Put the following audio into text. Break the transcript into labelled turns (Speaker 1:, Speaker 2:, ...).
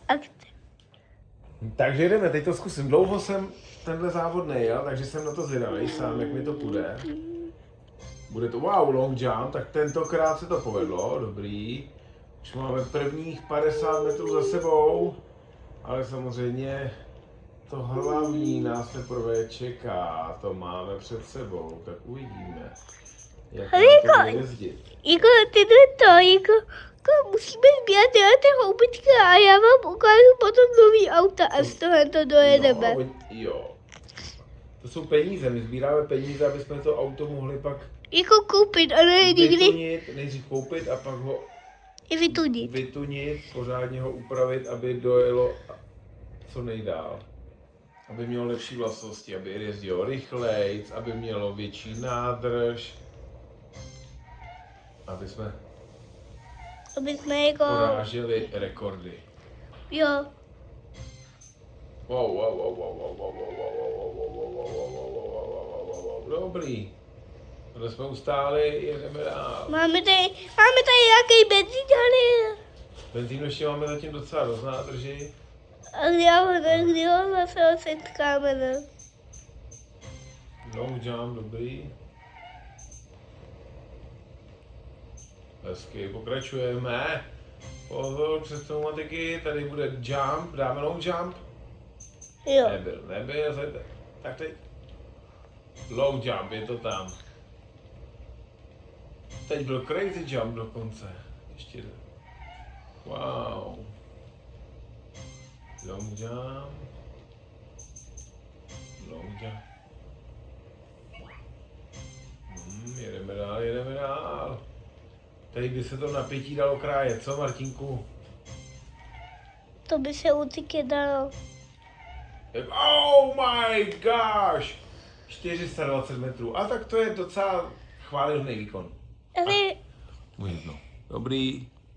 Speaker 1: Akce.
Speaker 2: Takže jdeme, teď to zkusím. Dlouho jsem tenhle závod nejel, takže jsem na to zvědavý sám, jak mi to půjde. Bude to wow, long jump, tak tentokrát se to povedlo, dobrý. Už máme prvních 50 metrů za sebou, ale samozřejmě to hlavní nás teprve čeká, to máme před sebou, tak uvidíme, jak na to bude jezdit.
Speaker 1: Jako musíme sbírat ty houbičky a já vám ukážu potom nový auta a z toho to dojedeme.
Speaker 2: No, jo. To jsou peníze, my sbíráme peníze, aby jsme to auto mohli pak
Speaker 1: Jako koupit, ale nikdy
Speaker 2: vytunit, nejdřív koupit a pak ho
Speaker 1: i vytunit.
Speaker 2: vytunit, pořádně ho upravit, aby dojelo co nejdál. Aby mělo lepší vlastnosti, aby jezdilo rychlejc, aby mělo větší nádrž, aby jsme
Speaker 1: Aby jsme jako,
Speaker 2: poráželi rekordy.
Speaker 1: jo,
Speaker 2: Dobrý. Tohle jsme ustáli, jedeme dál.
Speaker 1: máme tady nějaký benzín, ale
Speaker 2: Benzínu ještě máme zatím docela dost nádrži.
Speaker 1: a kdy ho zase setkáme, ne?
Speaker 2: Long jump, dobrý. Hezky, pokračujeme. Pozor, přes pneumatiky, tady bude jump, dáme long jump.
Speaker 1: Jo.
Speaker 2: Nebyl, tak teď. Long jump, je to tam. Teď byl crazy jump dokonce. Ještě. Wow. Long jump. Long jump. Jedeme dál. Tady by se to napětí dalo krájet, co Martinku?
Speaker 1: To by se určitě dalo.
Speaker 2: Oh my gosh! 420 metrů. A tak to je docela chvályhodný výkon.
Speaker 1: Ale
Speaker 2: Jedno. Dobrý.